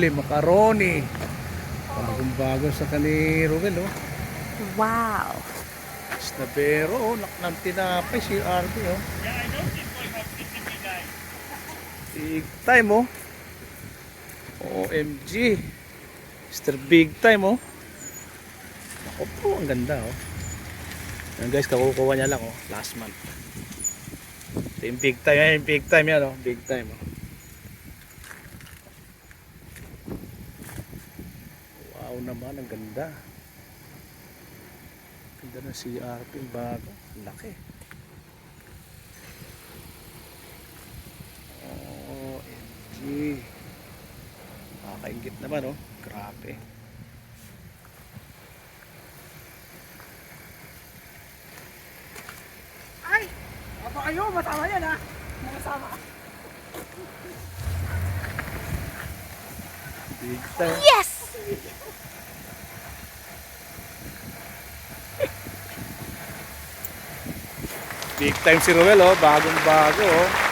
guacamole, macaroni. Bagong bago sa kani Ruel, oh. Wow. Snabero, oh. Naknang tinapay si RB, oh. Big time, oh. OMG. Mr. Big time, oh. Ako po, ang ganda, oh. Yan guys, kakukuha niya lang, oh. Last month. Ito yung big time, yan yung big time yan, oh. Big time, oh. Wow naman, ang ganda. Ganda ng CRP, bago. Laki. OMG. Nakakaingit naman, oh. Grabe. Ay! Apa kayo? Masama yan ha? Masama. Big time. Yes! Big time si Ruel, oh. Bagong bago, oh.